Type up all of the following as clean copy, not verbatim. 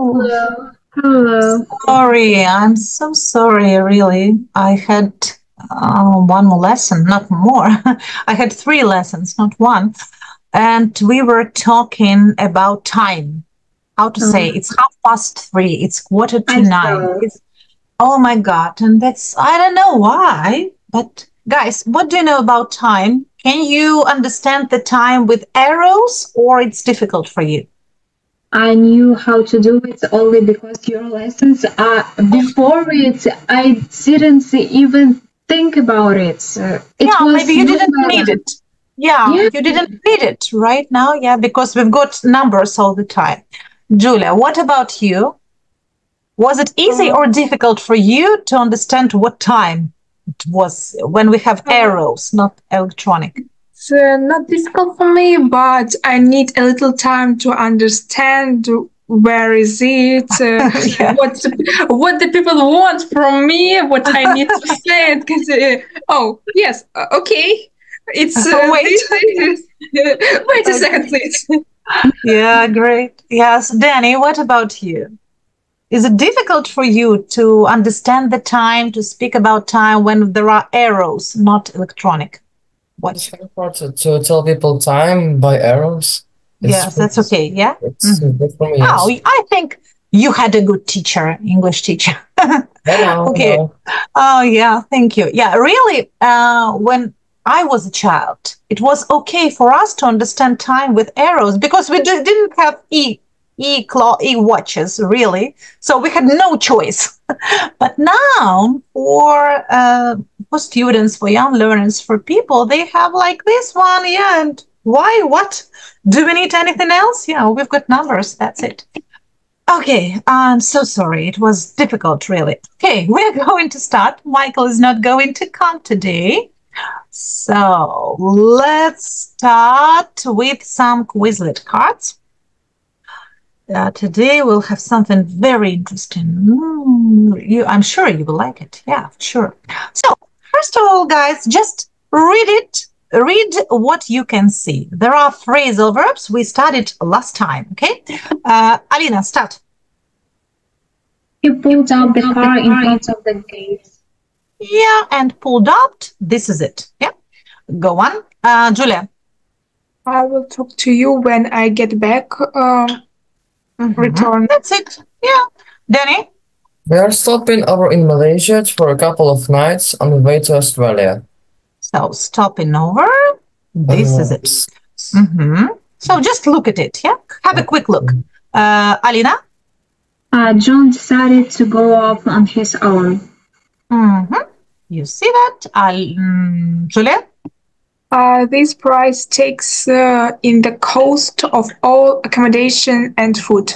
Oh, Hello. sorry. I'm so sorry, really. I had one more lesson, not more. I had 3 lessons, not one. And we were talking about time. How to say it's 3:30. It's quarter to I 9. saw. Oh my God. And I don't know why, but guys, what do you know about time? Can you understand the time with arrows or it's difficult for you? I knew how to do it only because your lessons are before it. I didn't even think about it. It Yeah, maybe was you no didn't need matter. it. Yeah, Yeah, you didn't need it right now. Yeah, because we've got numbers all the time. Julia, what about you? Was it easy Uh, or difficult for you to understand what time it was when we have uh, arrows, not electronic? it's not difficult for me, but I need a little time to understand where is it, Yeah. what the people want from me, what I need to say. Because oh yes, okay, it's Wait. this. Wait a second, please. Yeah, great. Yes, Danny, what about you? Is it difficult for you to understand the time, to speak about time when there are arrows, not electronic? It's What? very important to tell people time by arrows. Yes, that's okay. Yeah. It's Mhm. good for me, Oh, yes. I think you had a good teacher, English teacher. I Okay. know. Oh, yeah. Thank you. Yeah, really. When I was a child, it was okay for us to understand time with arrows because we didn't have e watches really, so we had no choice. But now, for students, for young learners, for people, they have like this one. Yeah, and why? What? Do we need anything else? Yeah, we've got numbers. That's it. Okay, I'm so sorry. It was difficult, really. Okay, we're going to start. Michael is not going to come today. So let's start with some Quizlet cards. Today we'll have something very interesting. I'm sure you will like it. Yeah, sure. So first of all, guys, just read it. Read what you can see. There are phrasal verbs we studied last time. Okay, Alina, start. he pulled up the car in front of the gate. Yeah, and pulled up. This is it. Yeah, go on, Julia. I will talk to you when I get back. Return. That's it. Yeah, Danny. We are stopping over in Malaysia for a couple of nights on the way to Australia. So stopping over. This is it. So just look at it. Yeah, have a quick look. Alina. John decided to go off on his own. You see that, Julia? This price takes in the cost of all accommodation and food.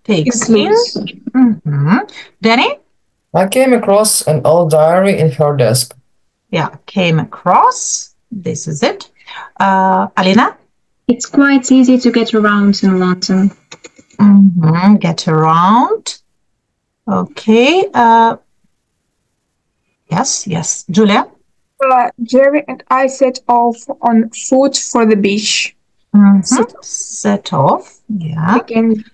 Takes in. Danny? I came across an old diary in her desk. Yeah, came across. This is it. Alina? It's quite easy to get around in London. Get around. Okay. Yes. Julia? Jerry and I set off on foot for the beach. Set off. Yeah. Again.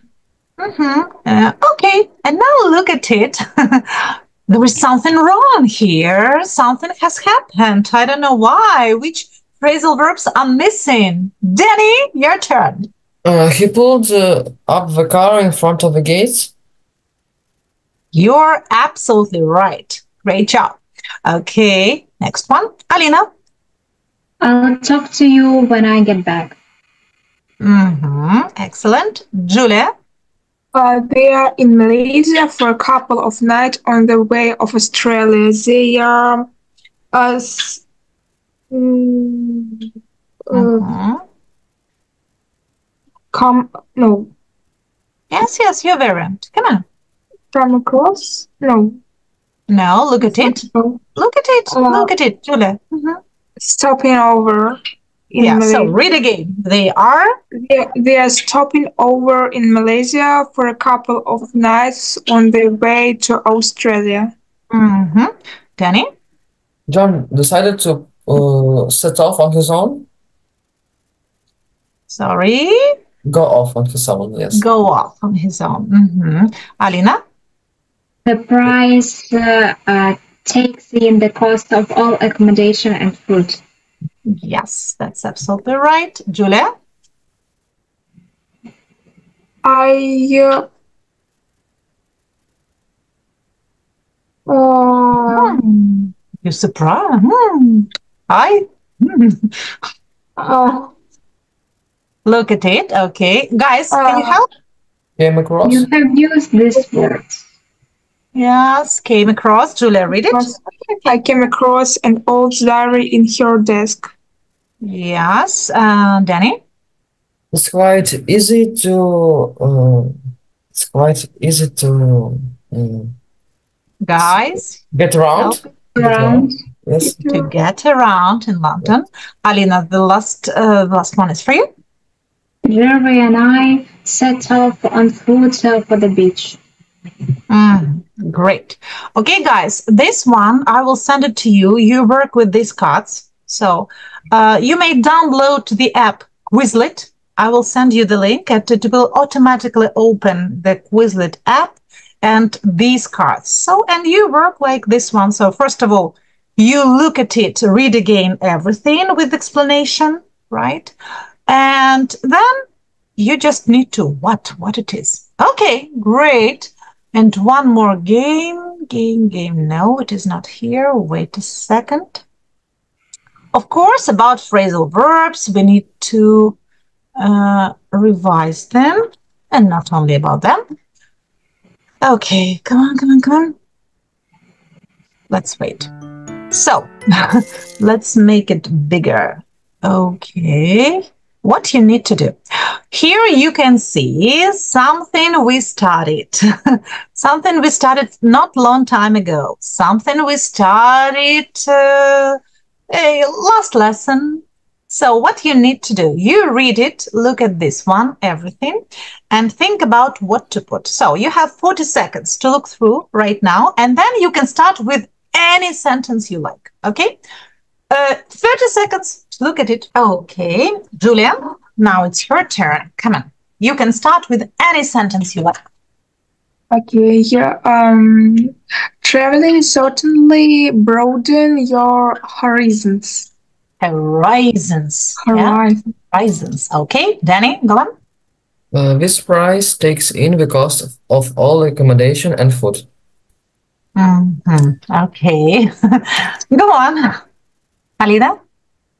Okay, and now look at it. There is something wrong here. Something has happened. I don't know why. Which phrasal verbs are missing? Danny, your turn. He pulled up the car in front of the gate. You're absolutely right. Great job. Okay, next one. Alina. I'll talk to you when I get back. Excellent. Julia. They are in Malaysia for a couple of nights on the way of Australia. They are Yes, you're very right. Come on. Come across? No, look at it. Look at it, Julia. Stopping over. So read again. They are stopping over in Malaysia for a couple of nights on their way to Australia. Danny? John decided to set off on his own. Sorry? Go off on his own, yes. Go off on his own. Alina? The price takes in the cost of all accommodation and food. Yes, that's absolutely right. Julia? I You're surprised. I look at it. Okay, guys, can you help? Came across? You have used this word. Yes, came across. Julia, read it. I came across an old diary in her desk. Yes, Danny. It's quite easy to. Guys, Get around. help. Around. Yes. To get around in London. Alina, the last one is for you. Jerry and I set off on foot for the beach. Great. Okay, guys, this one, I will send it to you. You work with these cards. So you may download the app Quizlet. I will send you the link and it will automatically open the Quizlet app and these cards. So, and you work like this one. So first of all, you look at it, read again everything with explanation, right? And then you just need to what it is. Okay, great. And one more game. No, it is not here. Wait a second. Of course, about phrasal verbs, we need to revise them and not only about them. Okay, come on. Let's wait. So let's make it bigger. Okay. What you need to do. Here you can see something we studied. Something we started not long time ago. Something we started last lesson. So what you need to do, you read it, look at this one, everything, and think about what to put. So you have 40 seconds to look through right now, and then you can start with any sentence you like, okay? 30 seconds to look at it. Okay, Julia, now it's your turn. Come on. You can start with any sentence you like. Okay, yeah. Traveling certainly broaden your horizons. Horizons. Yeah? Horizons. Okay, Danny, go on. This price takes in the cost of all accommodation and food. Okay. Go on. Alida?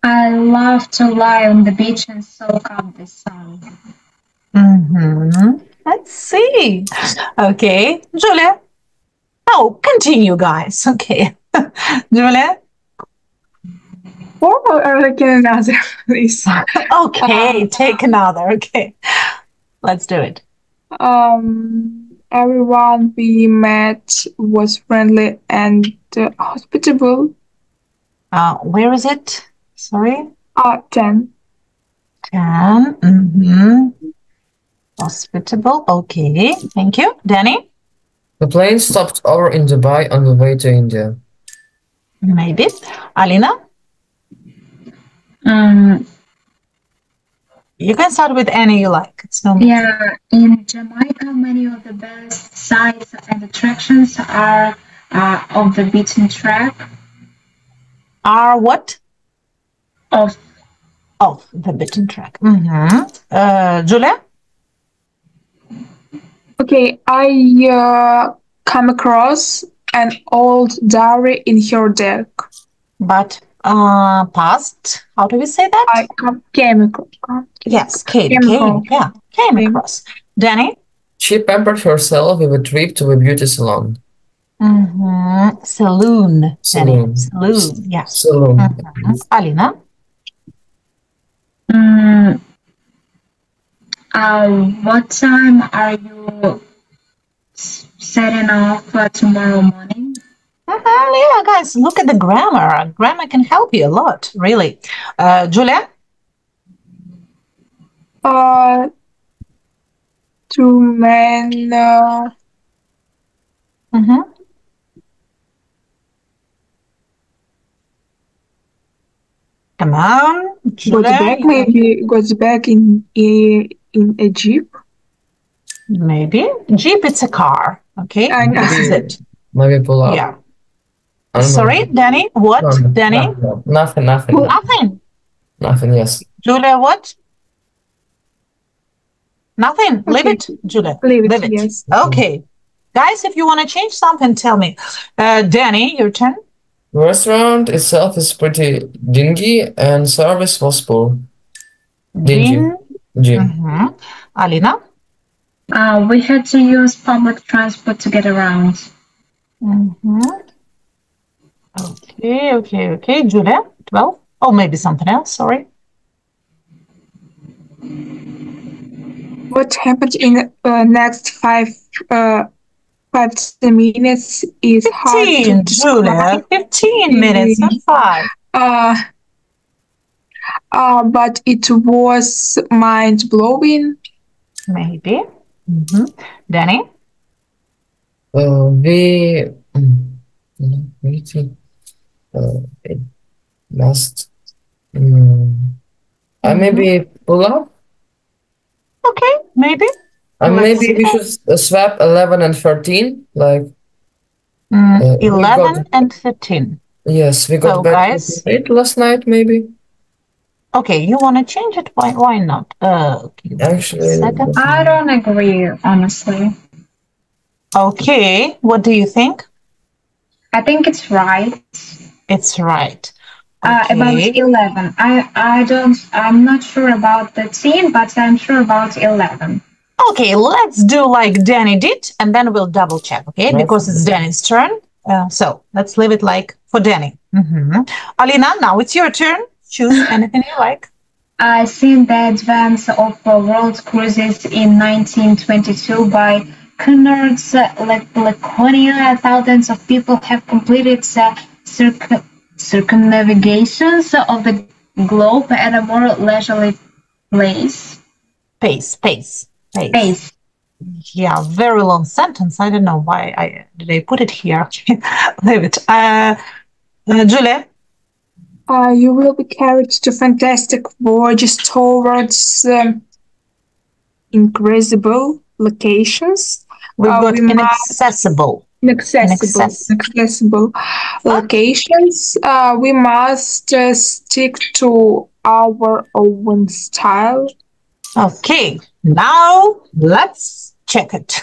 I love to lie on the beach and soak up the sun. Let's see. Okay, Julia. Oh, continue, guys. Okay. Julia? Or like another, please. Okay, take another. Okay. Let's do it. Everyone we met was friendly and hospitable. Where is it? Sorry. 10. 10. Hospitable. Okay. Thank you. Danny? The plane stopped over in Dubai on the way to India. Maybe. Alina? You can start with any you like. It's no matter. Yeah, in Jamaica, many of the best sights and attractions are of the beaten track. Are what? Of the beaten track. Julia? Okay, I come across an old diary in her deck. But past, how do we say that? I came across. Yes, came across. Danny? She pampered herself with a trip to a beauty salon. Saloon. Saloon. Yes. Saloon. Alina? What time are you setting off tomorrow morning? Yeah, guys, look at the grammar. Grammar can help you a lot, really. Julia? Two men. Come on, Julia. Goes back in in a jeep? Maybe. Jeep, it's a car. Okay, I know. this is it. Maybe pull up. Yeah. I don't know. Sorry, Danny, what? No, Danny? no, nothing. Nothing. Yes. Julia, what? Nothing. Leave Okay. it, Julia. Leave it, yes. Okay. Guys, if you want to change something, tell me. Danny, your turn. The restaurant itself is pretty dingy and service was poor. Dingy. Mm-hmm. Alina? We had to use public transport to get around. Mm-hmm. Okay. Julia, 12. Oh, maybe something else. Sorry. What happened in the next 5 to 10 minutes is hard to 15, describe. Julia. 15 minutes, not 5. But it was mind-blowing. Maybe. Mm-hmm. Danny? We must maybe pull up. Okay, maybe. Maybe we should swap 11 and 13. Like 11 and 13. Yes, we got So, back guys. to 8 last night, maybe. Okay, you want to change it? Why not? Okay, Actually, I don't agree, honestly. Okay, what do you think? I think it's right. It's right. About 11. I'm not sure about 13, but I'm sure about 11. Okay, let's do like Danny did, and then we'll double check, okay? Because it's Danny's turn. So let's leave it like for Danny. Mm-hmm. Alina, now it's your turn. Choose anything you like. I seen the advance of world cruises in 1922 by Cunard's Laconia. Thousands of people have completed circumnavigations of the globe at a more leisurely pace. Yeah, very long sentence. I don't know why did I put it here. Leave it. Julia? You will be carried to fantastic voyages towards incredible locations. We've got inaccessible locations. We must stick to our own style. Okay, now let's check it.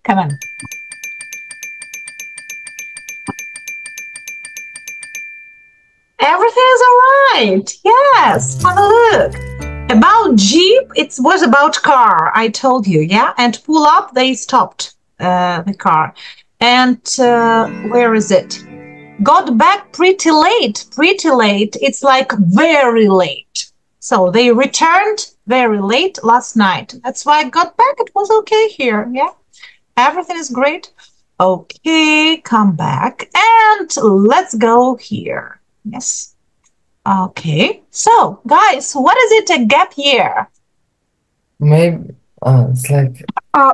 Come on. Everything is all right. Yes, have a look. About Jeep, it was about car, I told you, yeah? And pull up, they stopped the car. And where is it? Got back pretty late. It's like very late. So they returned very late last night. That's why I got back. It was okay here, yeah? Everything is great. Okay, come back. And let's go here. Yes. Okay. So, guys, what is it, a gap year? Maybe it's like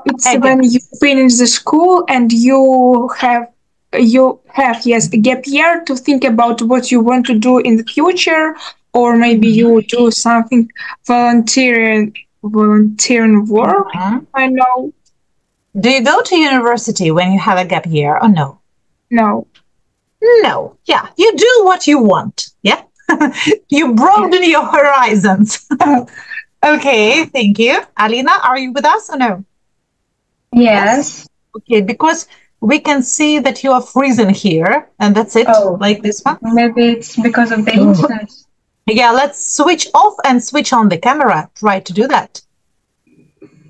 it's when you finish the school and you have yes a gap year to think about what you want to do in the future, or maybe you do something volunteering work. I know. Do you go to university when you have a gap year or no? No. No, yeah, you do what you want, yeah? You broaden your horizons. Okay, thank you. Alina, are you with us or no? Yes. Okay, because we can see that you are freezing here, and that's it, like this one. Maybe it's because of the internet. Yeah, let's switch off and switch on the camera. Try to do that.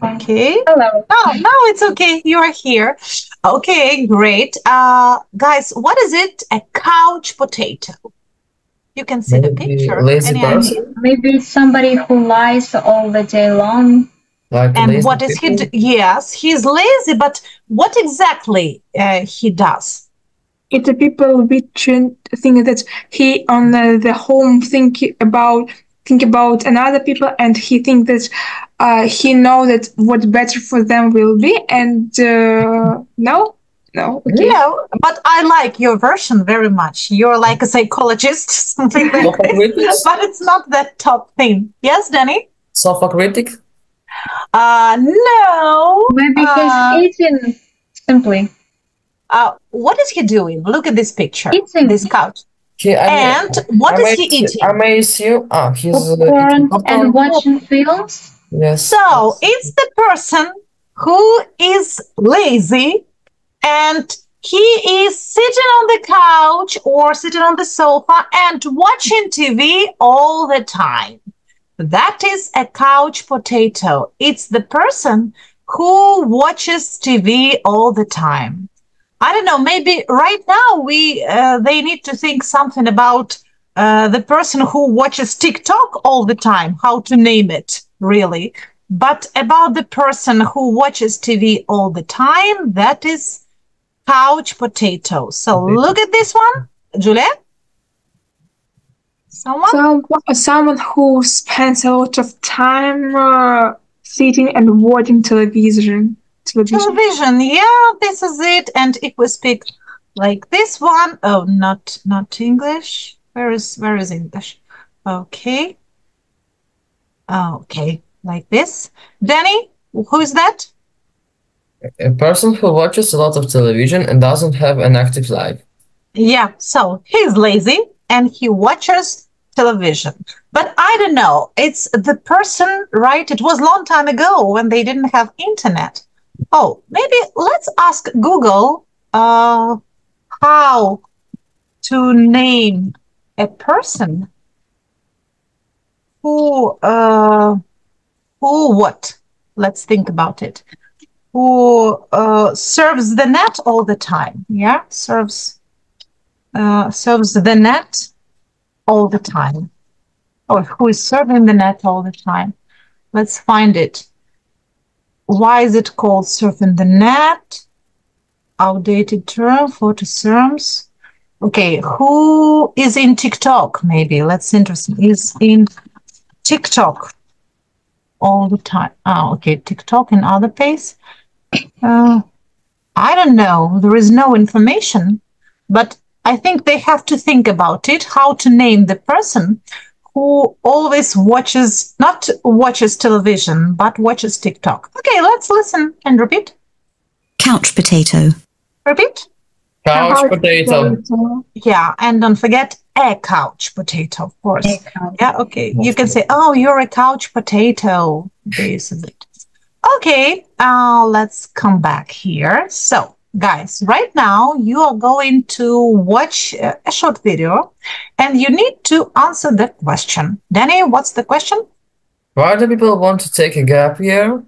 Okay. Hello. Oh, no, it's okay. You are here. Okay, great. Guys, what is it? A couch potato. You can see the picture. Lazy person? Maybe it's somebody who lies all the day long. Like and what is he? Yes, he's lazy, but what exactly he does? It's the people which think that he on the home think about another people, and he think that he know that what better for them will be, and no, okay. No, but I like your version very much. You're like a psychologist, something like this, but it's not that top thing. Yes, Danny? Self-critic? No. Maybe he's eating simply. What is he doing? Look at this picture. Eating. This couch. I What is he eating? I may assume. He's Popcorn eating and popcorn. watching films. Yes. So it's the person who is lazy and he is sitting on the couch or sitting on the sofa and watching TV all the time. That is a couch potato. It's the person who watches TV all the time. I don't know, maybe right now they need to think something about the person who watches TikTok all the time, how to name it, really. But about the person who watches TV all the time, that is couch potato. So look at this one, Julia. Someone who spends a lot of time sitting and watching television. Yeah, this is it. And if we speak like this one, oh, not English. Where is English? Okay. Okay, like this. Danny, who is that? A person who watches a lot of television and doesn't have an active life. Yeah, so he's lazy and he watches television. But I don't know. It's the person, right? It was a long time ago when they didn't have internet. Oh, maybe let's ask Google how to name a person who what? Let's think about it. Who serves the net all the time? Yeah, serves the net all the time. Or who is serving the net all the time? Let's find it. Why is it called surfing the net? Outdated term, photo terms. Okay, who is in TikTok? Maybe that's interesting. Is in TikTok all the time. Oh, okay, TikTok and other place. I don't know. There is no information, but I think they have to think about it, how to name the person who always not watches television, but watches TikTok. Okay, let's listen and repeat. Couch potato. Repeat. Couch potato. Yeah, and don't forget a couch potato, of course. Yeah, okay. You can say, oh, you're a couch potato. This is it. Okay, let's come back here. So, guys, right now you are going to watch a short video and you need to answer the question. Danny, what's the question? Why do people want to take a gap year?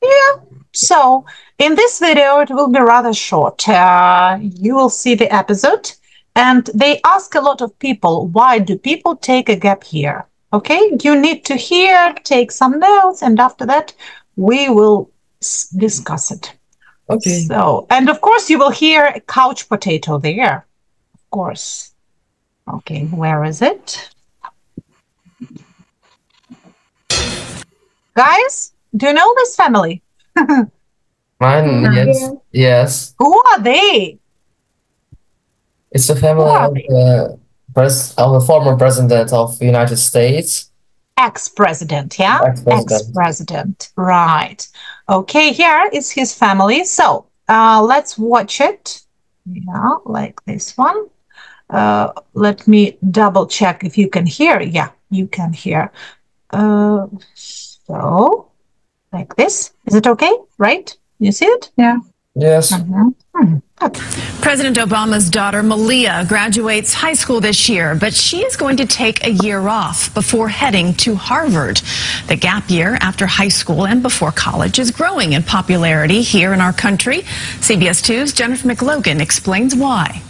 Yeah, so in this video, it will be rather short. You will see the episode and they ask a lot of people, why do people take a gap year? Okay, you need to hear, take some notes, and after that, we will discuss it. Okay. So, and of course, you will hear a couch potato there. Of course. Okay, where is it? Guys, do you know this family? Mine, yes. Yes. Who are they? It's the family of the former president of the United States. Ex-president, yeah? Ex-president, right. Okay, here is his family. So let's watch it. Yeah, like this one. Let me double check if you can hear. Yeah, you can hear. So, like this. Is it okay? Right? You see it? Yeah. Yes. Okay. President Obama's daughter, Malia, graduates high school this year, but she is going to take a year off before heading to Harvard. The gap year after high school and before college is growing in popularity here in our country. CBS 2's Jennifer McLogan explains why.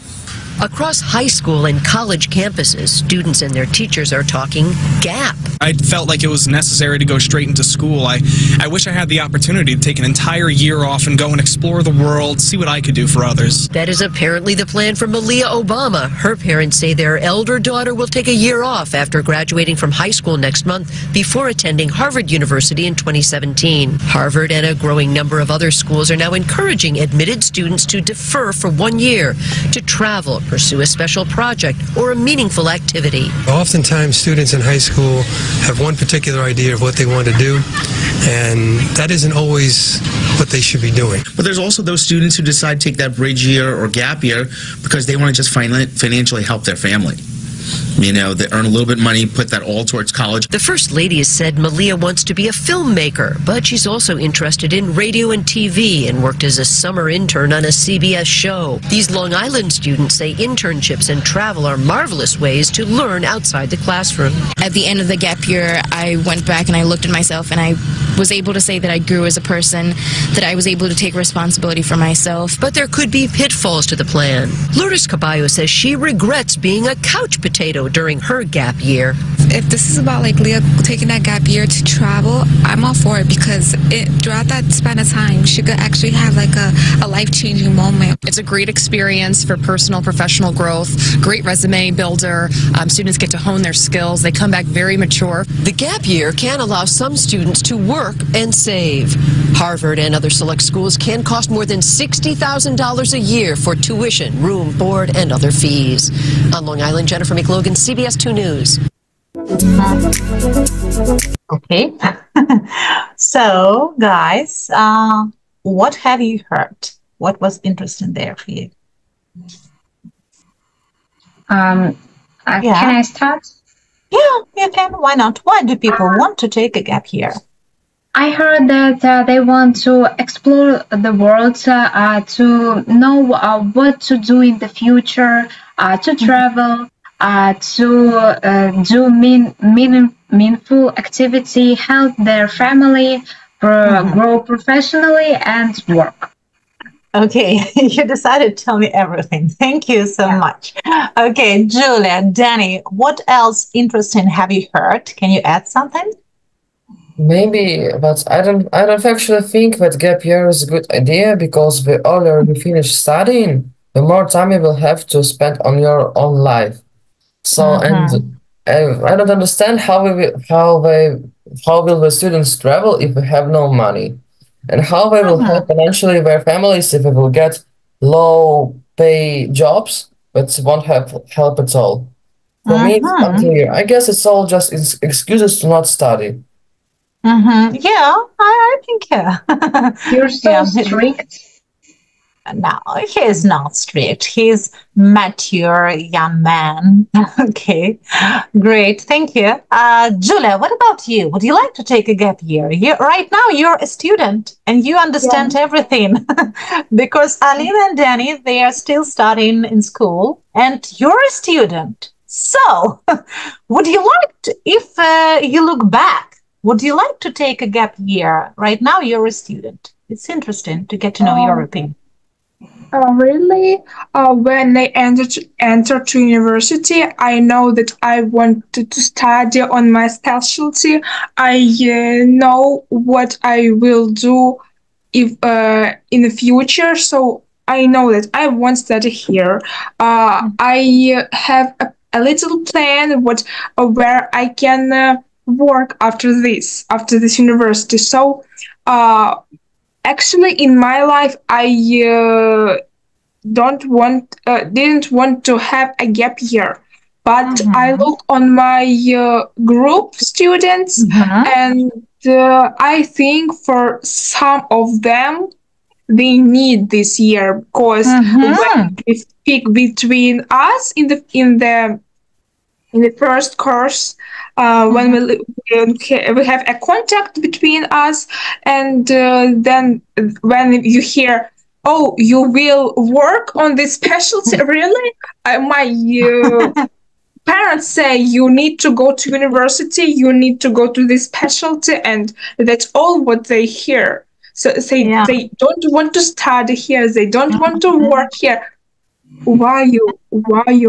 Across high school and college campuses, students and their teachers are talking gap. I felt like it was necessary to go straight into school. I wish I had the opportunity to take an entire year off and go and explore the world, see what I could do for others. That is apparently the plan for Malia Obama. Her parents say their elder daughter will take a year off after graduating from high school next month before attending Harvard University in 2017. Harvard and a growing number of other schools are now encouraging admitted students to defer for 1 year to travel, pursue a special project, or a meaningful activity. Oftentimes, students in high school have one particular idea of what they want to do, and that isn't always what they should be doing. But there's also those students who decide to take that bridge year or gap year because they want to just financially help their family. You know, they earn a little bit of money, put that all towards college. The First Lady has said Malia wants to be a filmmaker, but she's also interested in radio and TV and worked as a summer intern on a CBS show. These Long Island students say internships and travel are marvelous ways to learn outside the classroom. At the end of the gap year, I went back and I looked at myself and I was able to say that I grew as a person, that I was able to take responsibility for myself. But there could be pitfalls to the plan. Lourdes Caballo says she regrets being a couch potato during her gap year. If this is about like Leah taking that gap year to travel, I'm all for it because throughout that span of time, she could actually have like a life-changing moment. It's a great experience for personal, professional growth, great resume builder. Students get to hone their skills. They come back very mature. The gap year can allow some students to work and save. Harvard and other select schools can cost more than $60,000 a year for tuition, room, board, and other fees. On Long Island, Jennifer McLogan, CBS 2 News. Okay. So, guys, what have you heard? What was interesting there for you? Can I start? Yeah, you can. Why not? Why do people want to take a gap year? I heard that they want to explore the world, to know what to do in the future, to travel, to do meaningful activity, help their family, grow professionally, and work. Okay, you decided to tell me everything. Thank you so much. Okay, Julia, Danny, what else interesting have you heard? Can you add something? Maybe, but I don't actually think that gap year is a good idea because the earlier you finish studying, the more time you will have to spend on your own life. So, and I don't understand how will the students travel if they have no money, and how they will help financially their families if they will get low pay jobs, but won't have help at all. For me, it's unclear. I guess it's all just excuses to not study. Yeah, I think, yeah. You're so strict. No, he is not strict. He's mature young man. Okay, great. Thank you. Julia, what about you? Would you like to take a gap year? Right now, you're a student and you understand everything because Alina and Danny, they are still studying in school and you're a student. So would you like to, if you look back, would you like to take a gap year? Right now, you're a student. It's interesting to get to know your opinion. Really? When I entered to university, I know that I wanted to study on my specialty. I know what I will do if in the future. So I know that I won't study here. I have a little plan where I can work after this university. So actually in my life I didn't want to have a gap year, but I look on my group students and I think for some of them they need this year because when we speak between us in the first course, when we have a contact between us, and then when you hear, oh, you will work on this specialty, really? My parents say you need to go to university, you need to go to this specialty, and that's all what they hear. So they don't want to study here, they don't want to work here. Why you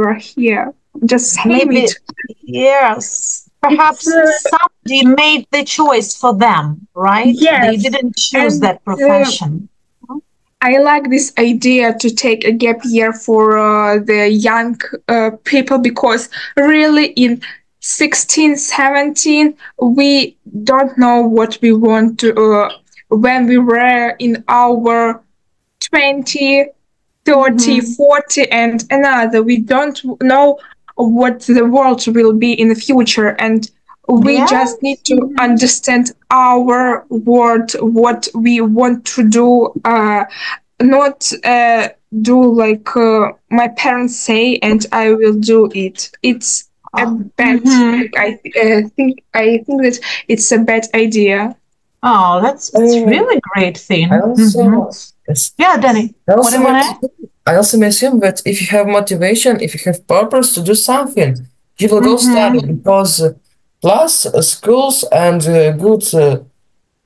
are here? Just say it. Yes, perhaps somebody made the choice for them, right? Yes, they didn't choose that profession. I like this idea to take a gap year for the young people because really in 16, 17, we don't know what we want to when we were in our 20, 30, 40, and another. We don't know what the world will be in the future, and we just need to understand our world, what we want to do, not do like my parents say, and I will do it. It's a bad. I think that it's a bad idea. Oh, that's really great thing. I also, Yeah, Danny. What do you want to add? I also assume that if you have motivation, if you have purpose to do something, you will go study because plus schools and good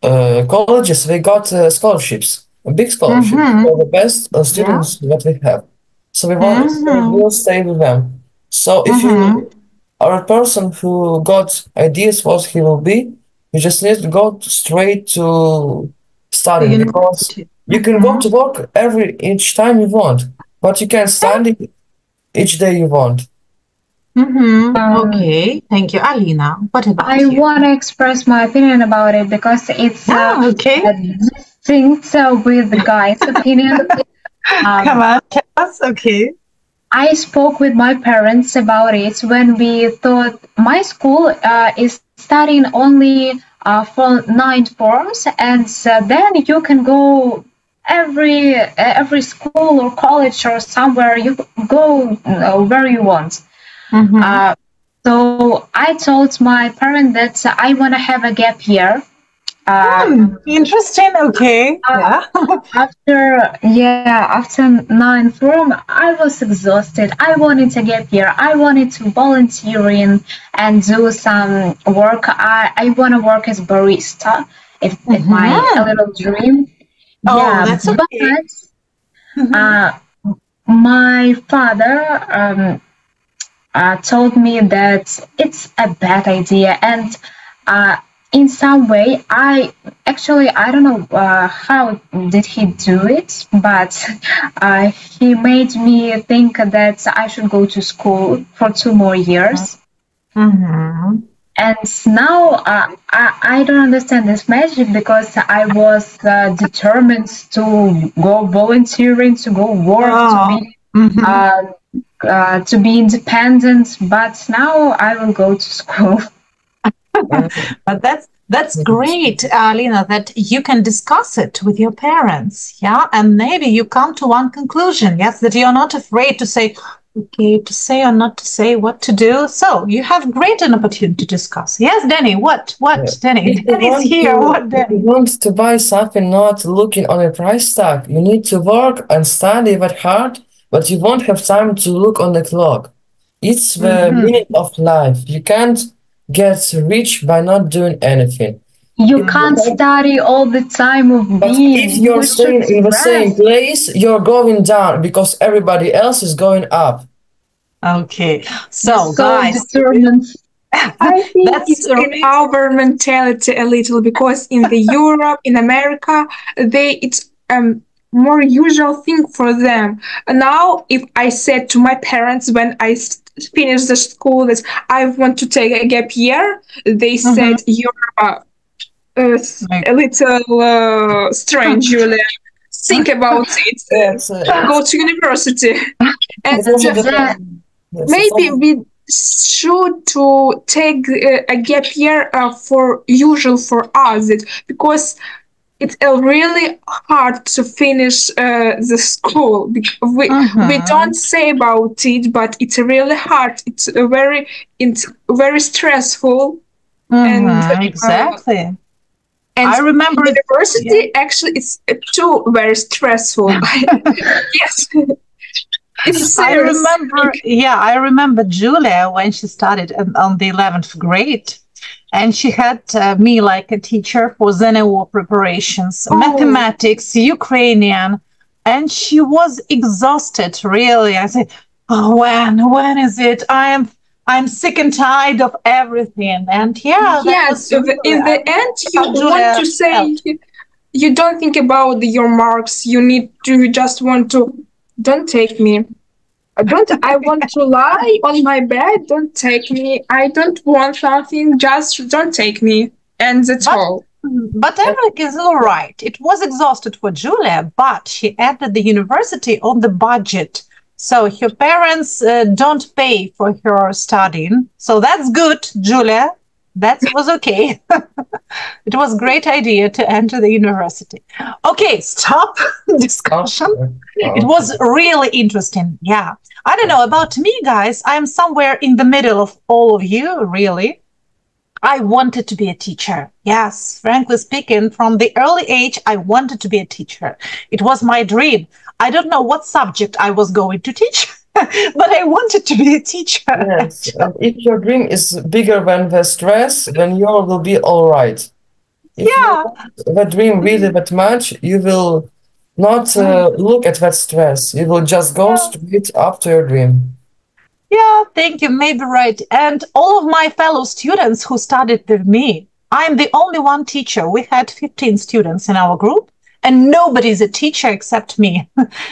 colleges, they got scholarships, big scholarships for the best students that we have. So we will stay with them. So if you are a person who got ideas what he will be, you just need to go straight to studying because you can go to work each time you want, but you can study each day you want. Okay, thank you, Alina. What about you? I want to express my opinion about it because it's distinct with the guy's opinion. Come on, tell us. Okay. I spoke with my parents about it when we thought my school is studying only for 9 forms, and then you can go every school or college or somewhere you go where you want. So I told my parents that I want to have a gap year. Interesting. Okay. After 9 form, I was exhausted. I wanted a gap year. I wanted to volunteer in and do some work. I want to work as barista. It's my little dream. That's okay. But my father told me that it's a bad idea, and in some way, I don't know how did he do it, but he made me think that I should go to school for 2 more years. And now I don't understand this magic because I was determined to go volunteering, to go work, to be independent. But now I will go to school. But that's great, Lena, that you can discuss it with your parents, and maybe you come to one conclusion, that you're not afraid to say, okay, to say or not to say, what to do. So you have great an opportunity to discuss. Yes, Danny, what, Danny? Danny's here. If you want to buy something, not looking on a price tag, you need to work and study that hard, but you won't have time to look on the clock. It's the meaning of life. You can't get rich by not doing anything. You can't study all the time of being. If you're staying in the same place, you're going down because everybody else is going up. Okay, so guys, I think it's in our mentality a little because in the Europe, in America, it's more usual thing for them. Now, if I said to my parents when I finished the school that I want to take a gap year, they said you're a little strange, Julia. Think about it. Go to university. And maybe we should to take a gap year for usual for us because it's really hard to finish the school. We don't say about it, but it's really hard. It's very stressful. And exactly. And I remember university actually it's too very stressful. Yes. I remember Julia when she started on the 11th grade, and she had me like a teacher for ZNO preparations, mathematics, Ukrainian, and she was exhausted. Really, I said, "Oh, when is it? I'm sick and tired of everything." And yes, in the end, you want to say you don't think about your marks. You just want to. Don't take me. I want to lie on my bed. Don't take me. I don't want something. Just don't take me. And that's all. But Eric is all right. It was exhausted for Julia, but she entered the university on the budget. So her parents don't pay for her studying. So that's good, Julia. That was okay. It was a great idea to enter the university. Okay, stop discussion. It was really interesting. Yeah. I don't know about me, guys. I'm somewhere in the middle of all of you, really. I wanted to be a teacher. Yes, frankly speaking, from the early age, I wanted to be a teacher. It was my dream. I don't know what subject I was going to teach, but I wanted to be a teacher. Yes, and if your dream is bigger than the stress, then you will be all right. If you want the dream really that much, you will not look at that stress. You will just go straight up to your dream. Yeah, thank you. Maybe right. And all of my fellow students who studied with me, I'm the only one teacher. We had 15 students in our group, and nobody's a teacher except me.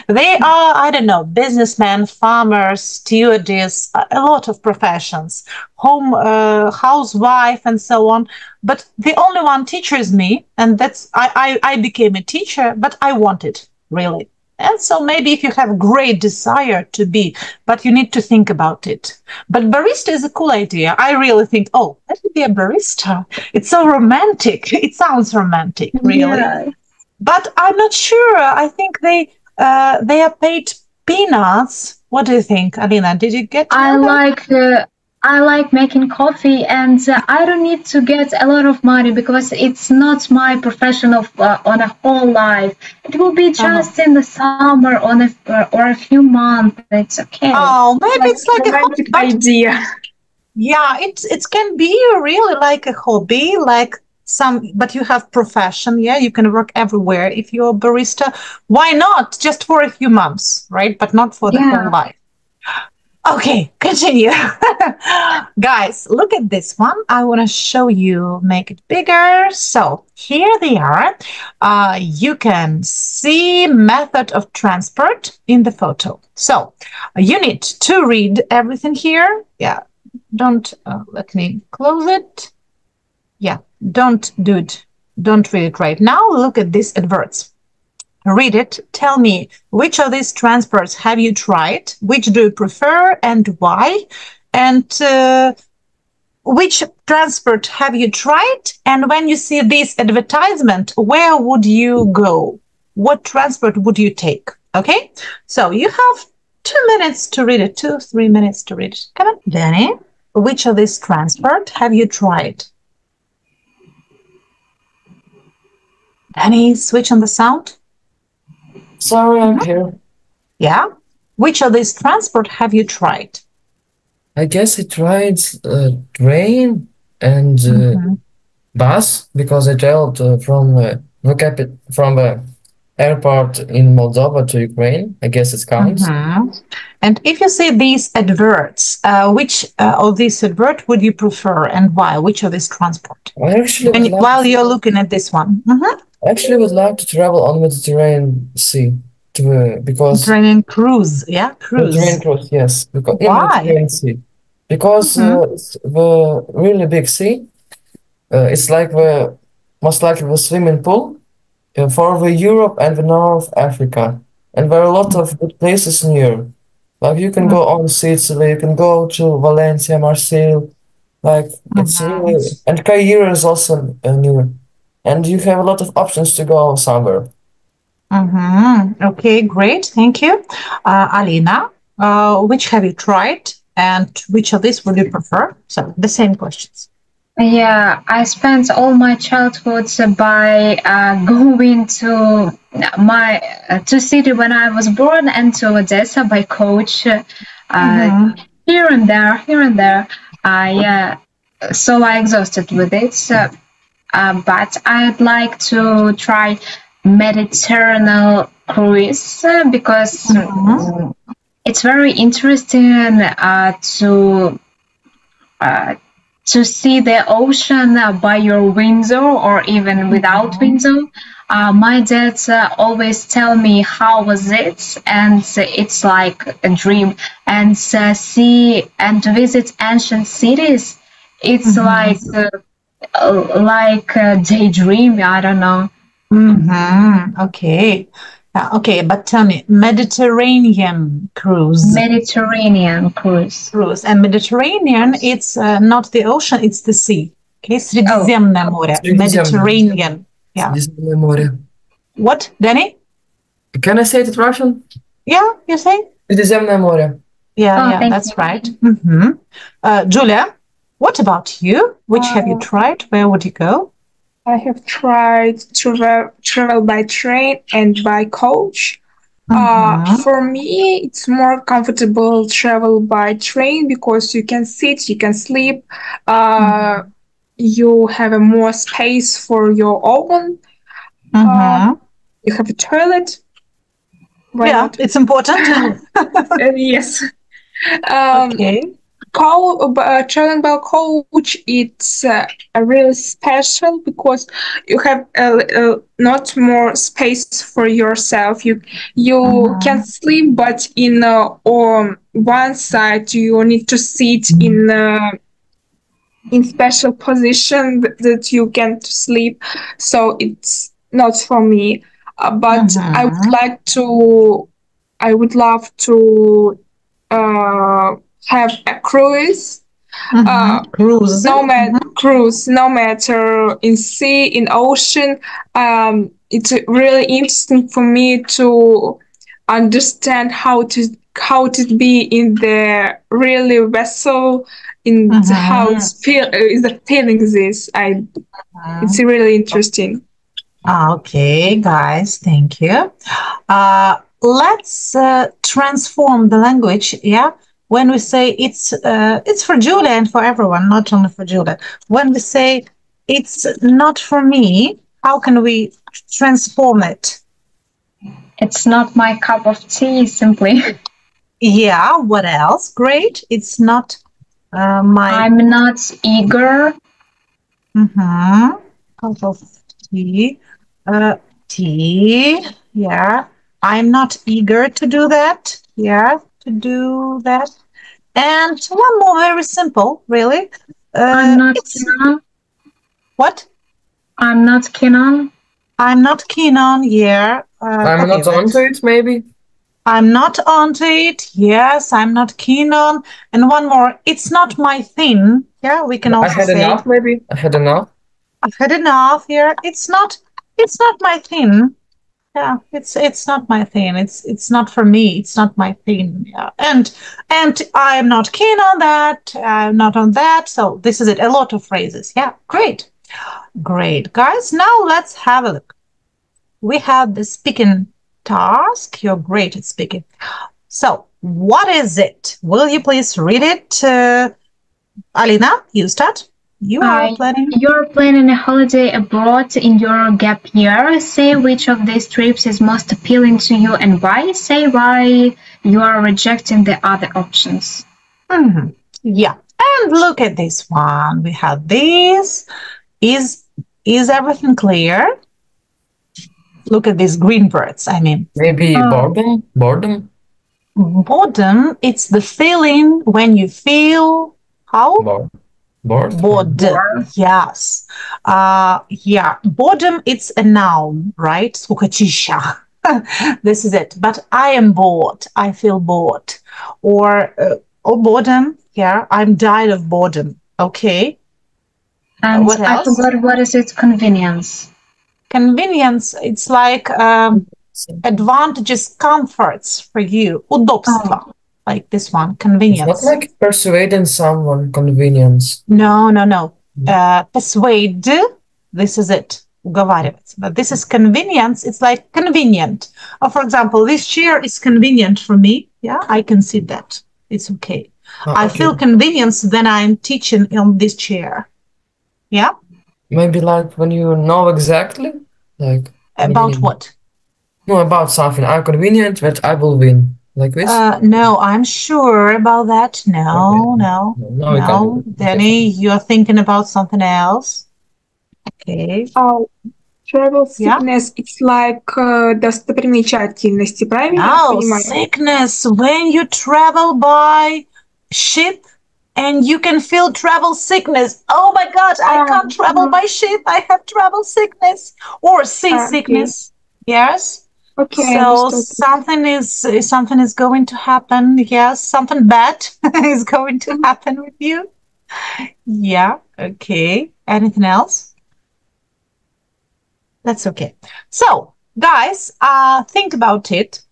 They are, I don't know, businessmen, farmers, stewardess, a lot of professions, home, housewife, and so on. But the only one teacher is me, and that's I became a teacher, but I wanted, really. And so maybe if you have great desire to be, but you need to think about it. But barista is a cool idea. I really think, oh, let me be a barista. It's so romantic. It sounds romantic, really. Yeah. But I'm not sure. I think they are paid peanuts. What do you think, Alina? Did you get? I like making coffee, and I don't need to get a lot of money because it's not my profession of on a whole life. It will be just in the summer on or a few months. It's okay. Oh, maybe it's like a romantic idea. Yeah, it can be really like a hobby, like but you have profession. Yeah, you can work everywhere if you're a barista. Why not? Just for a few months, right? But not for the whole life. Okay, continue. Guys, look at this one. I want to show you, make it bigger. So here they are. You can see method of transport in the photo. So you need to read everything here. Yeah, don't, let me close it. Yeah, don't do it. Don't read it right now. Look at these adverts. Read it. Tell me, which of these transports have you tried? Which do you prefer and why? And which transport have you tried? And when you see this advertisement, where would you go? What transport would you take? Okay, so you have 2 minutes to read it, 2-3 minutes to read it. Come on, Danny. Which of these transport have you tried? Danny, switch on the sound. Sorry, I'm here. Yeah. Which of these transport have you tried? I guess I tried train and bus because I traveled from the airport in Moldova to Ukraine. I guess it counts. And if you see these adverts, which of these adverts would you prefer and why? Which of these transport? I actually while you're looking at this one. I actually would like to travel on Mediterranean Sea because Mediterranean cruise, yeah, cruise. Mediterranean cruise, yes. Because why? Mediterranean Sea. Because it's the really big sea. It's like most likely the swimming pool for the Europe and the North Africa, and there are a lot of good places near. Like you can go on Sicily, you can go to Valencia, Marseille. Like it's really, and Cairo is also near. And you have a lot of options to go somewhere. Okay, great. Thank you. Alina, which have you tried and which of these would you prefer? So the same questions. Yeah, I spent all my childhood by going to to city when I was born and to Odessa by coach. Here and there. Yeah, so I exhausted with it. But I'd like to try Mediterranean cruise because it's very interesting to see the ocean by your window or even without window. My dad always tell me how was it, and it's like a dream. And see and visit ancient cities, it's like like daydream. I don't know. Okay. Okay, but tell me, Mediterranean cruise. Mediterranean cruise. Cruise. And Mediterranean, it's not the ocean, it's the sea. Okay, Средиземное море. Mediterranean. Yeah. Средиземное море. What, Danny? Can I say it in Russian? Yeah, you say? Средиземное море. Yeah, that's right. Julia, what about you? Which have you tried? Where would you go? I have tried to travel by train and by coach. For me, it's more comfortable travel by train because you can sit, you can sleep, you have a more space for your own. You have a toilet. Why not? It's important. Yes. Okay. Traveling by coach, it's really special because you have not more space for yourself. You can sleep, but in one side you need to sit in special position that you can sleep. So it's not for me. But I would love to have a cruise. Cruise. No matter in sea, in ocean. It's really interesting for me to understand how to be in the really vessel, in how the feelings is. It's really interesting. Okay, guys, thank you. Let's transform the language. Yeah. When we say it's for Julia and for everyone, not only for Julia. When we say it's not for me, how can we transform it? It's not my cup of tea, simply. Yeah, what else? Great. It's not my... I'm not eager. Cup of tea. Tea. Yeah. I'm not eager to do that. Yeah. To do that. And one more, very simple, really. I'm not keen on. What? I'm not keen on. I'm not keen on, yeah. I'm not onto it, maybe. I'm not onto it. Yes, I'm not keen on. And one more, it's not my thing. Yeah, we can also say. I had enough, maybe. I had enough. I've had enough. Yeah, it's not my thing. Yeah, it's not my thing. It's not for me. It's not my thing. Yeah, and I'm not keen on that. I'm not on that. So this is it. A lot of phrases. Yeah, great, guys. Now let's have a look. We have the speaking task. You're great at speaking. So what is it? Will you please read it? Alina, you start. You're planning a holiday abroad in your gap year. Say which of these trips is most appealing to you and why. Say why you are rejecting the other options. Yeah, and look at this one. We have this. Is everything clear? Look at these green birds. I mean, maybe boredom. Boredom. It's the feeling when you feel how. Bored. Yes. Yeah. Boredom, it's a noun, right? Скукотища. This is it. But I am bored. I feel bored. Or boredom. Yeah. I'm died of boredom. Okay. And what else? I forgot what is its convenience. Convenience. It's like advantages, comforts for you. Удобство. Like this one, convenience. It's not like persuading someone, convenience. No. Persuade, this is it. Уговаривать. But this is convenience. It's like convenient. Or for example, this chair is convenient for me. Yeah, I can see that. It's okay. I feel convenience when I'm teaching on this chair. Yeah? Maybe like when you know exactly. Like about what? No, about something. I'm convenient, but I will win. Like this? No, I'm sure about that. No. Danny, you're thinking about something else. Okay. Travel sickness, it's like достопримечательности, правильно? Oh, sickness when you travel by ship and you can feel travel sickness. Oh my God, I can't travel by ship. I have travel sickness or seasickness. Yes. Okay, So understood. something is going to happen. Yes, something bad is going to happen with you. Yeah. Okay. Anything else? That's okay. So, guys, think about it.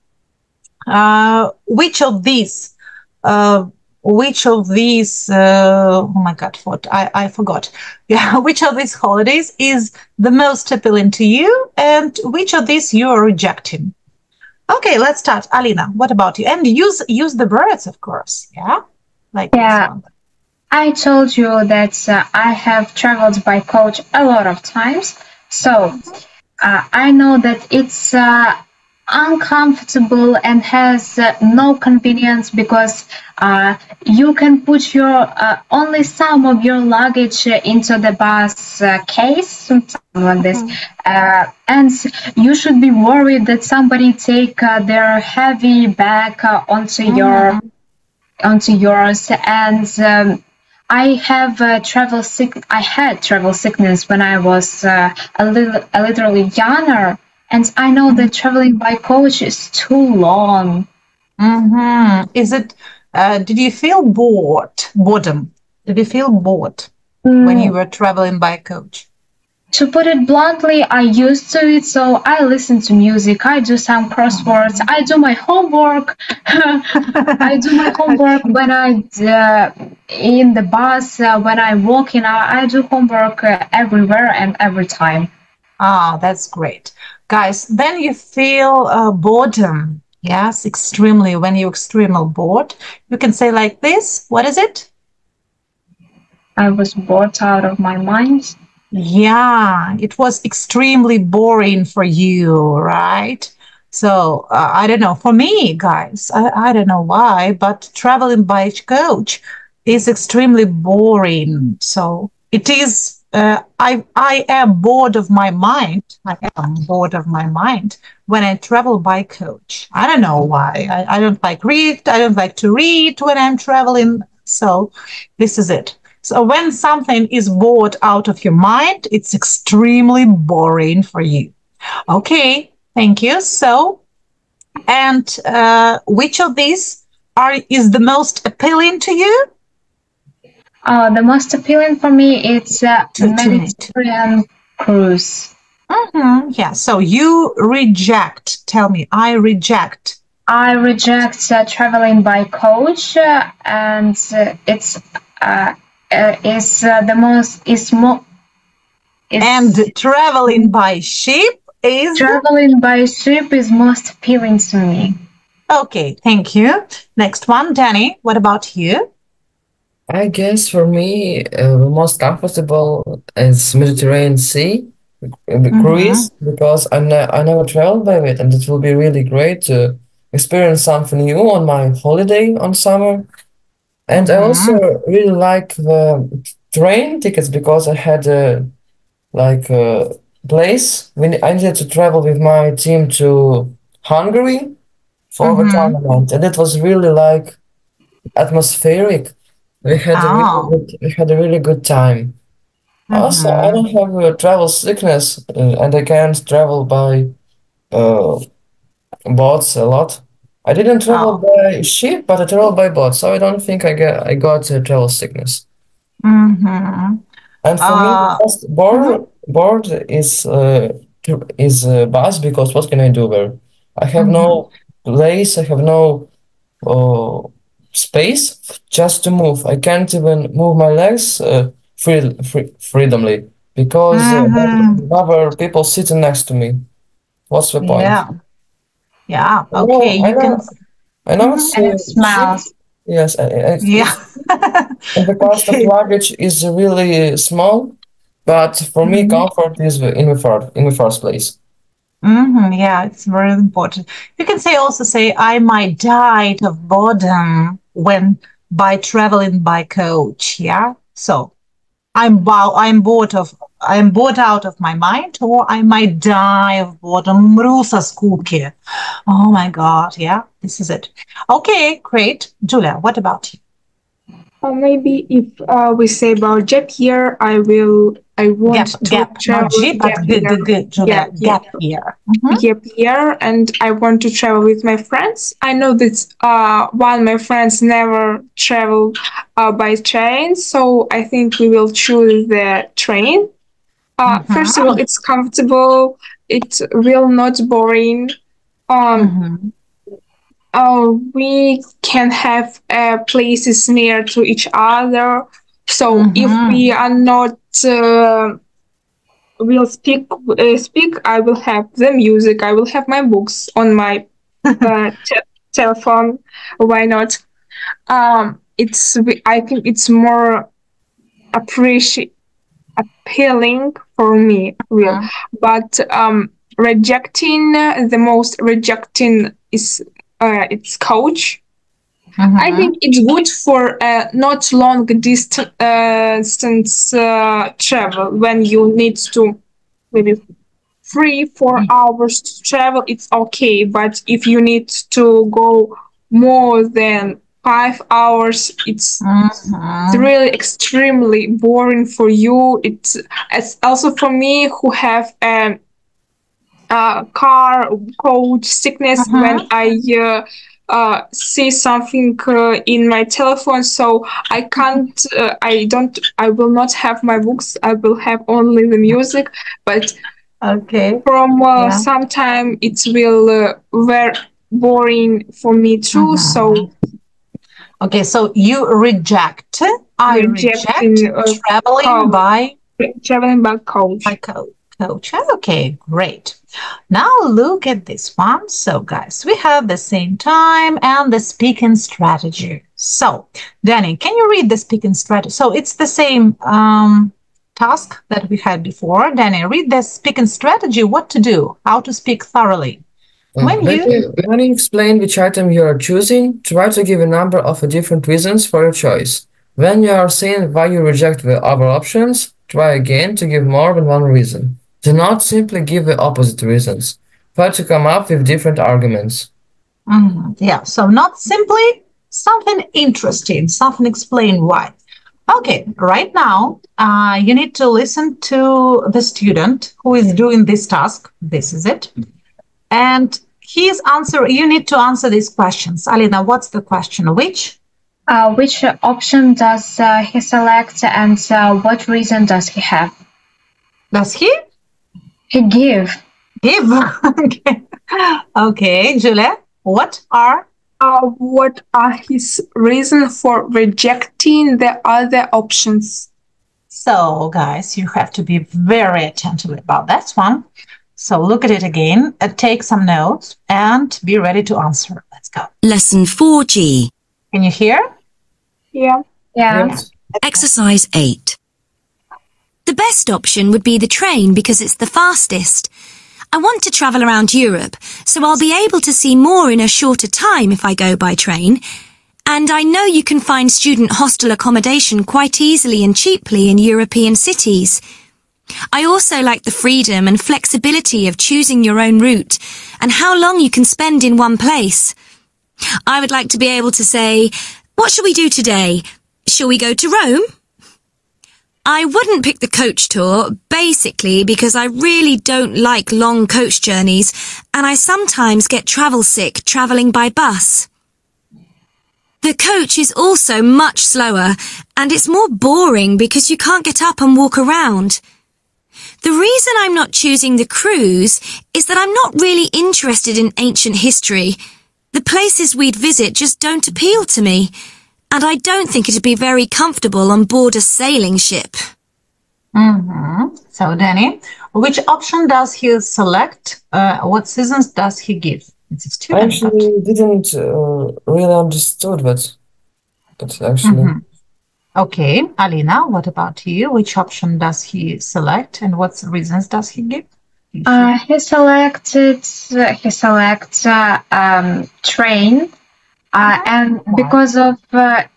Which of these? Oh my God, what? I forgot. Yeah, which of these holidays is the most appealing to you, and which of these you are rejecting? Okay, let's start. Alina, what about you? And use the words, of course. Yeah, like this Yeah, one. I told you that I have traveled by coach a lot of times. So I know that it's uncomfortable and has no convenience because you can put your only some of your luggage into the bus case, something like this, and you should be worried that somebody take their heavy bag onto yours. And I have I had travel sickness when I was a little younger, and I know that traveling by coach is too long. Is it? Did you feel bored? Boredom? Did you feel bored when you were traveling by coach? To put it bluntly, I used to it, so I listen to music, I do some crosswords, I do my homework. I do my homework when in the bus, when I'm walking, I do homework everywhere and every time. Ah, that's great. Guys, then you feel boredom. Yes, extremely. When you're extremely bored, you can say like this. What is it? I was bored out of my mind. Yeah, it was extremely boring for you, right? So I don't know. For me, guys, I don't know why, but traveling by coach is extremely boring. So it is. I am bored of my mind. I am bored of my mind when I travel by coach. I don't know why. I don't like read. I don't like to read when I'm traveling. So this is it. So when something is bored out of your mind, it's extremely boring for you. Okay, thank you. So, and which of these is the most appealing to you? The most appealing for me is Mediterranean cruise. Yeah. So you reject. Tell me, I reject. I reject traveling by coach, and it's the most is more. And traveling by ship is most appealing to me. Okay, thank you. Next one, Danny. What about you? I guess for me, the most comfortable is Mediterranean Sea, the cruise, because I never traveled by it, and it will be really great to experience something new on my holiday on summer. And I also really like the train tickets because I had a place when I needed to travel with my team to Hungary for the tournament, and it was really like atmospheric. We had a really good time. Also, I don't have travel sickness, and I can't travel by boats a lot. I didn't travel by ship, but I traveled by boat, so I don't think I got travel sickness. And for me, the first board is bus, because what can I do there? I have no place. I have no space just to move. I can't even move my legs freedomly because there are other people sitting next to me. What's the point? Yeah. Okay. I know it's cheap. Yes, and the cost of luggage is really small, but for me, comfort is in the first place. Yeah, it's very important. You can say, I might die of boredom when by traveling by coach. Yeah. So I'm bored out of my mind, or I might die of boredom. Умру со скуки. Oh my God. Yeah, this is it. Okay, great. Julia, what about you? Maybe if we say about gap year, I want to Gap, travel. not G, but good, Julia. Gap year. Gap year, and I want to travel with my friends. I know that one of my friends never traveled by train, so I think we will choose the train. First of all, it's comfortable. It will not boring. We can have places near to each other. So if we are not will speak, I will have the music. I will have my books on my telephone. Why not? I think it's more appealing for me, real. But rejecting is it's coach. I think it's good for not long distance travel when you need to maybe 3-4 hours to travel. It's okay, but if you need to go more than 5 hours, it's really extremely boring for you. It's also for me who have car coach sickness when I see something in my telephone, so I can't I will not have my books. I will have only the music, but from some time it will very boring for me too. So so you reject traveling by coach. Coach. Okay, great. Now look at this one. So guys, we have the same time and the speaking strategy. So Danny, can you read the speaking strategy? So it's the same task that we had before. Danny, read the speaking strategy, what to do, how to speak thoroughly. When you explain which item you are choosing, try to give a number of different reasons for your choice. When you are saying why you reject the other options, try again to give more than one reason. Do not simply give the opposite reasons. Try to come up with different arguments. Yeah, so not simply something interesting, something explain why. Okay, right now, you need to listen to the student who is doing this task. This is it. And his answer, you need to answer these questions. Alina, what's the question? Which option does he select, and what reason does he have? Does he? He give. Okay, Julia, what are his reasons for rejecting the other options? So guys, you have to be very attentive about that one. So look at it again, take some notes and be ready to answer. Let's go. Lesson 4G. Can you hear? Yeah. Yes. Exercise 8. The best option would be the train because it's the fastest. I want to travel around Europe, so I'll be able to see more in a shorter time if I go by train. And I know you can find student hostel accommodation quite easily and cheaply in European cities. I also like the freedom and flexibility of choosing your own route and how long you can spend in one place. I would like to be able to say, what shall we do today? Shall we go to Rome? I wouldn't pick the coach tour, basically because I really don't like long coach journeys and I sometimes get travel sick travelling by bus. The coach is also much slower and it's more boring because you can't get up and walk around. The reason I'm not choosing the cruise is that I'm not really interested in ancient history. The places we'd visit just don't appeal to me. And I don't think it'd be very comfortable on board a sailing ship. So, Danny, which option does he select? What seasons does he give? It's a student. I actually didn't really understood that. But actually... Okay, Alina, what about you? Which option does he select and what reasons does he give? He selects train. And because of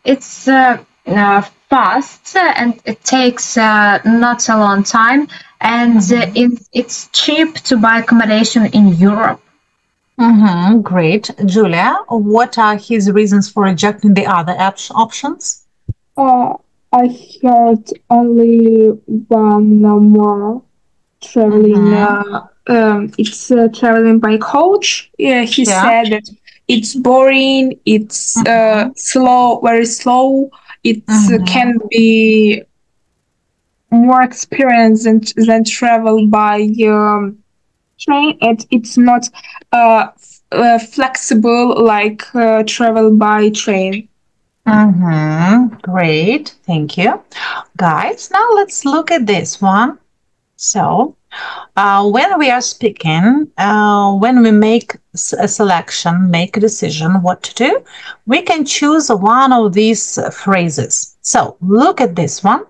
it's fast and it takes not a long time, and it's cheap to buy accommodation in Europe. Great. Julia, what are his reasons for rejecting the other options? Uh, I heard only one more traveling. It's traveling by coach. Yeah, he said that it's boring. It's slow, very slow. It can be more experience than travel by train. It's not flexible like travel by train. Great, thank you. Guys, now let's look at this one. So, when we are speaking, when we make a selection, make a decision what to do, we can choose one of these phrases. So, look at this one.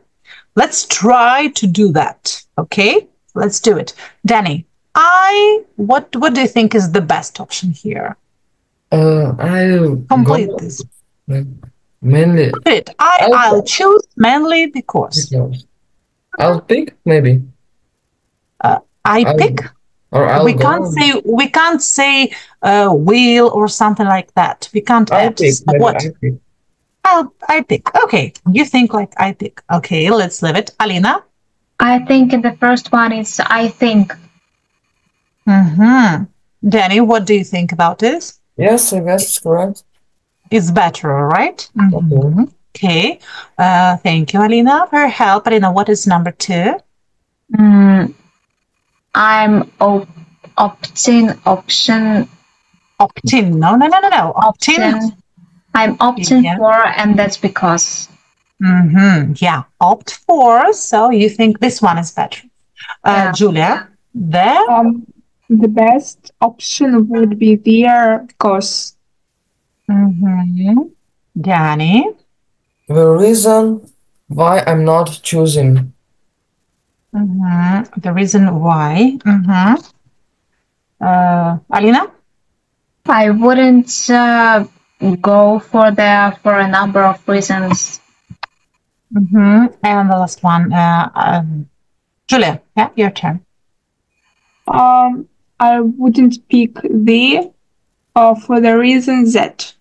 Let's try to do that. Okay, let's do it. Danny, what do you think is the best option here? I'll Complete this. Mainly. I'll choose mainly because. I'll pick maybe. Pick. Or I'll we can't say will or something like that. We can't add what. I pick. Okay, you think like I pick. Okay, let's leave it. Alina? I think the first one is I think. Danny, what do you think about this? Yes, I guess it's correct. It's better, right? Okay. Thank you, Alina, for your help. Alina, what is number 2? I'm opting. No. Opting. I'm opting for, and that's because. Yeah, opt for. So you think this one is better. Julia, the best option would be there because. Danny? The reason why I'm not choosing. The reason why. Alina? I wouldn't go for a number of reasons. And the last one, Julia, yeah, your turn. I wouldn't pick the for the reason that.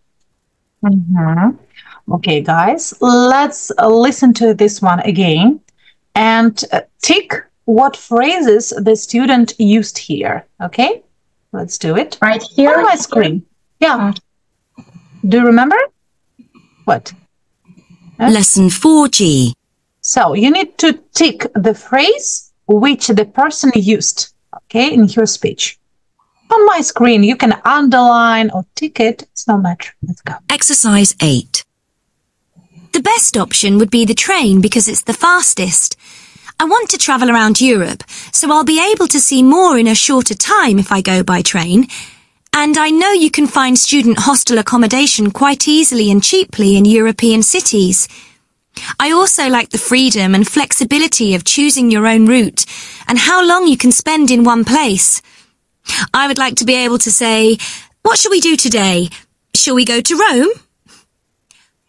Okay, guys, let's listen to this one again and tick what phrases the student used here. Okay, let's do it. Right here on my screen. Yeah. Do you remember? What? Lesson 4G. So you need to tick the phrase which the person used, okay, in your speech. On my screen, you can underline or tick it. It's no matter. Let's go. Exercise 8. The best option would be the train because it's the fastest. I want to travel around Europe, so I'll be able to see more in a shorter time if I go by train. And I know you can find student hostel accommodation quite easily and cheaply in European cities. I also like the freedom and flexibility of choosing your own route and how long you can spend in one place. I would like to be able to say, what shall we do today? Shall we go to Rome?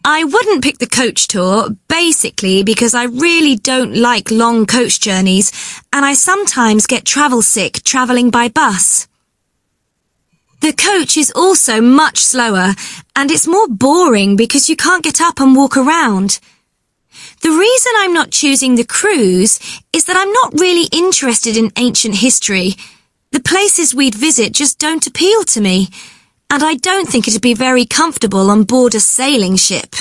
I wouldn't pick the coach tour, basically because I really don't like long coach journeys and I sometimes get travel sick travelling by bus. The coach is also much slower and it's more boring because you can't get up and walk around. The reason I'm not choosing the cruise is that I'm not really interested in ancient history. The places we'd visit just don't appeal to me, and I don't think it'd be very comfortable on board a sailing ship.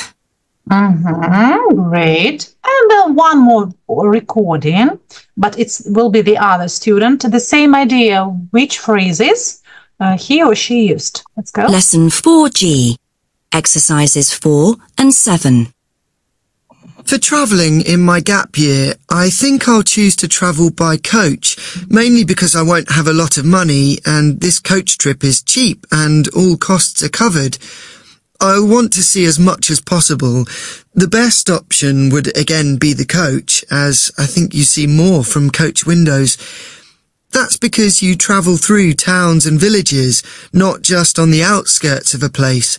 Great. And then one more recording, but it will be the other student. The same idea, which phrases he or she used. Let's go. Lesson 4G. Exercises 4 and 7. For travelling in my gap year, I think I'll choose to travel by coach, mainly because I won't have a lot of money and this coach trip is cheap and all costs are covered. I want to see as much as possible. The best option would again be the coach, as I think you see more from coach windows. That's because you travel through towns and villages, not just on the outskirts of a place.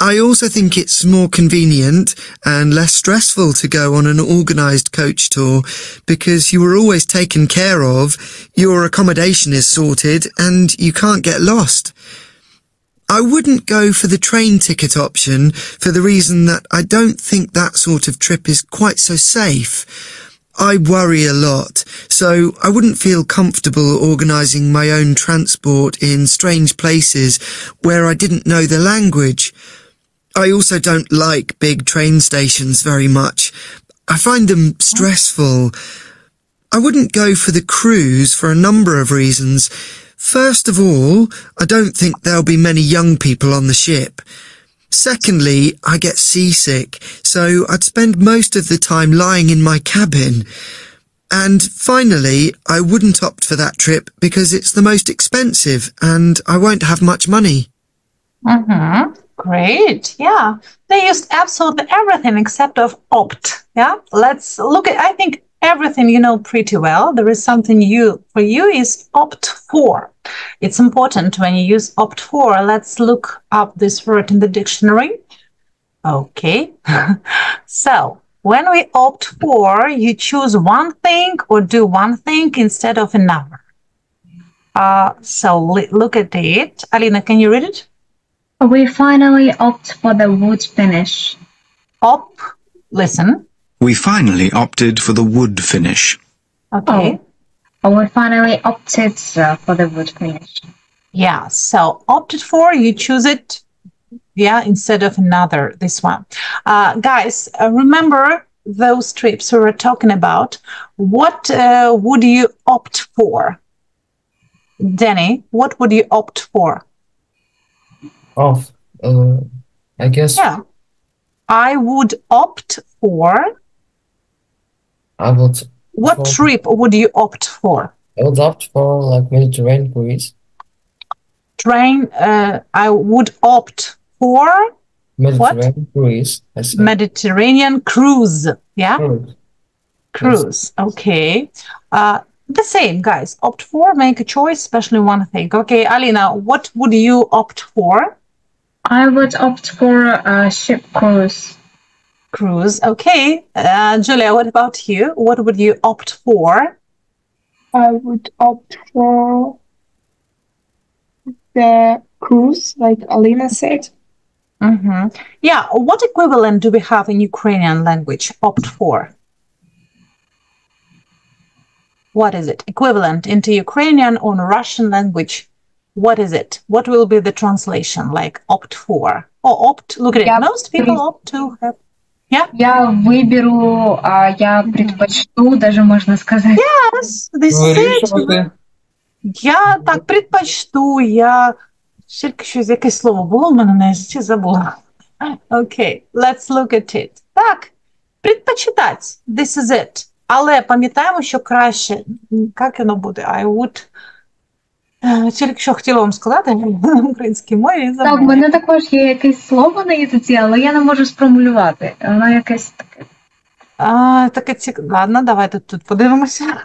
I also think it's more convenient and less stressful to go on an organised coach tour because you are always taken care of, your accommodation is sorted and you can't get lost. I wouldn't go for the train ticket option for the reason that I don't think that sort of trip is quite so safe. I worry a lot, so I wouldn't feel comfortable organising my own transport in strange places where I didn't know the language. I also don't like big train stations very much. I find them stressful. I wouldn't go for the cruise for a number of reasons. First of all, I don't think there'll be many young people on the ship. Secondly, I get seasick, so I'd spend most of the time lying in my cabin. And finally, I wouldn't opt for that trip because it's the most expensive and I won't have much money. Great. Yeah. They used absolutely everything except of opt. Yeah. Let's look at, I think everything you know pretty well. There is something for you is opt for. It's important when you use opt for. Let's look up this word in the dictionary. Okay. So when we opt for, you choose one thing or do one thing instead of another. So look at it. Alina, can you read it? We finally opt for the wood finish. Listen. We finally opted for the wood finish. Okay. We finally opted for the wood finish. Yeah, so opted for, you choose it, yeah, instead of another, this one. Guys, remember those trips we were talking about. What would you opt for? Danny, what would you opt for? I guess. Yeah. I would opt for. What trip would you opt for? I would opt for like Mediterranean cruise. I would opt for Mediterranean cruise. Mediterranean cruise. Yeah. Cruise. Okay. The same, guys. Opt for, make a choice, especially one thing. Okay, Alina, what would you opt for? I would opt for a ship cruise. Cruise, okay. Julia, what about you? What would you opt for? I would opt for the cruise, like Alina said. Yeah, what equivalent do we have in Ukrainian language, opt for? What is it? Equivalent into Ukrainian or Russian language? What is it? What will be the translation, like opt for? Or opt, look at it, most people opt to have. Yeah. Я выберу, я предпочту, даже можно сказать. Yes, this is it. Я так предпочту, я... Тільки щось, якесь слово було в мене на язиці, забула. Okay, let's look at it. Так, предпочитати, this is it. Але пам'ятаємо, що краще, як воно буде, I would... Тільки що хотіла вам сказати в українській мові. Так, в мене також є якесь слово на язиці, але я не можу сформулювати. Воно якесь таке. Таке цікаве. Ладно, давайте тут подивимося.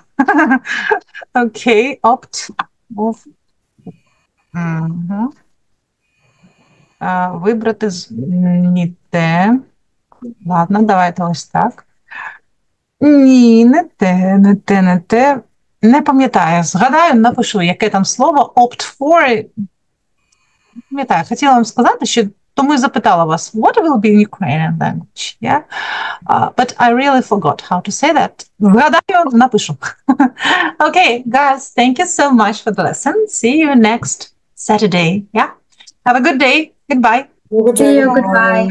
Окей, opt. Вибрати не те. Ладно, давайте ось так. Ні, не те. Не пам'ятаю. Згадаю, напишу, яке там слово. Opt for. Пам'ятаю, хотіла вам сказати, що тому і запитала вас, what will be in Ukrainian language? Yeah? But I really forgot how to say that. Згадаю, напишу. Okay, guys, thank you so much for the lesson. See you next Saturday. Yeah? Have a good day. Goodbye. See you. Goodbye.